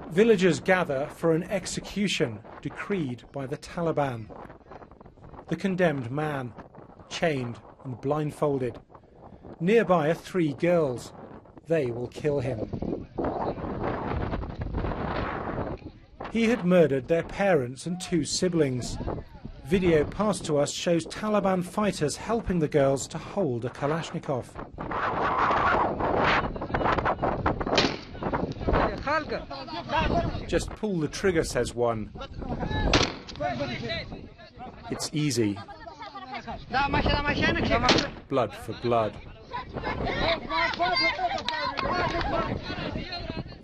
Villagers gather for an execution decreed by the Taliban. The condemned man, chained and blindfolded. Nearby are 3 girls. They will kill him. He had murdered their parents and 2 siblings. Video passed to us shows Taliban fighters helping the girls to hold a Kalashnikov. Just pull the trigger, says one. It's easy. Blood for blood.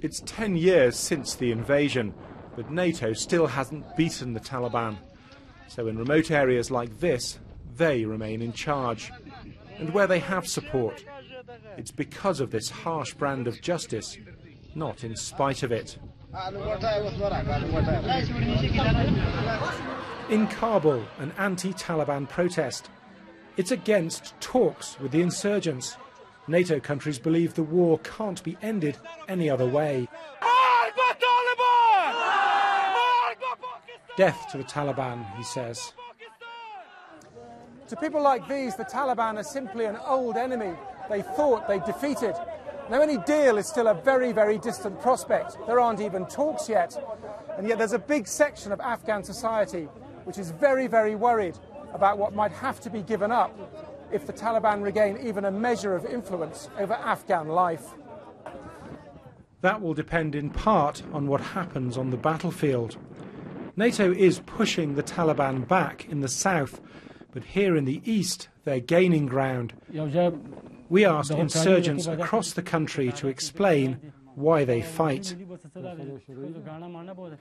It's 10 years since the invasion, but NATO still hasn't beaten the Taliban. So in remote areas like this, they remain in charge. And where they have support, it's because of this harsh brand of justice, not in spite of it. In Kabul, an anti-Taliban protest. It's against talks with the insurgents. NATO countries believe the war can't be ended any other way. Death to the Taliban, he says. To people like these, the Taliban are simply an old enemy they thought they'd defeated. Now, any deal is still a very, very distant prospect. There aren't even talks yet. And yet there's a big section of Afghan society which is very, very worried about what might have to be given up if the Taliban regain even a measure of influence over Afghan life. That will depend in part on what happens on the battlefield. NATO is pushing the Taliban back in the south, but here in the east they're gaining ground. We asked insurgents across the country to explain why they fight.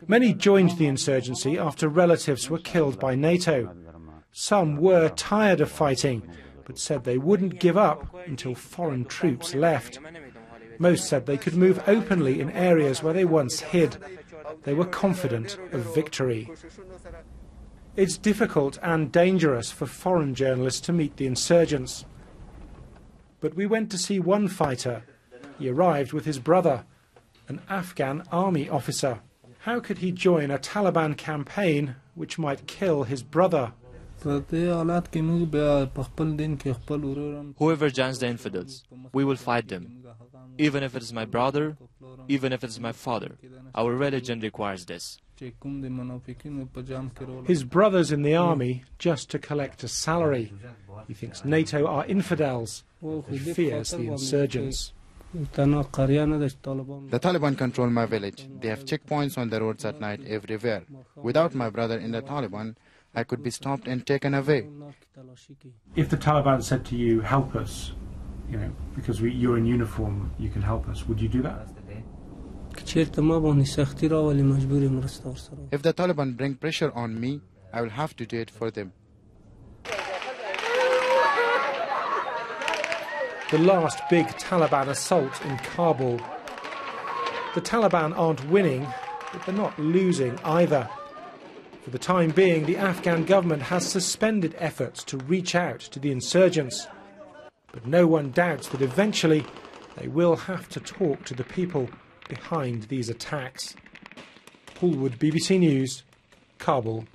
Many joined the insurgency after relatives were killed by NATO. Some were tired of fighting, but said they wouldn't give up until foreign troops left. Most said they could move openly in areas where they once hid. They were confident of victory. It's difficult and dangerous for foreign journalists to meet the insurgents. But we went to see one fighter. He arrived with his brother, an Afghan army officer. How could he join a Taliban campaign which might kill his brother? Whoever joins the infidels, we will fight them. Even if it is my brother, even if it is my father. Our religion requires this. His brother's in the army just to collect a salary. He thinks NATO are infidels. He fears the insurgents. The Taliban control my village. They have checkpoints on the roads at night everywhere. Without my brother in the Taliban, I could be stopped and taken away. If the Taliban said to you, help us, because you're in uniform, you can help us, would you do that? If the Taliban bring pressure on me, I will have to do it for them. The last big Taliban assault in Kabul. The Taliban aren't winning, but they're not losing either. For the time being, the Afghan government has suspended efforts to reach out to the insurgents. But no one doubts that eventually they will have to talk to the people behind these attacks. Paul Wood, BBC News, Kabul.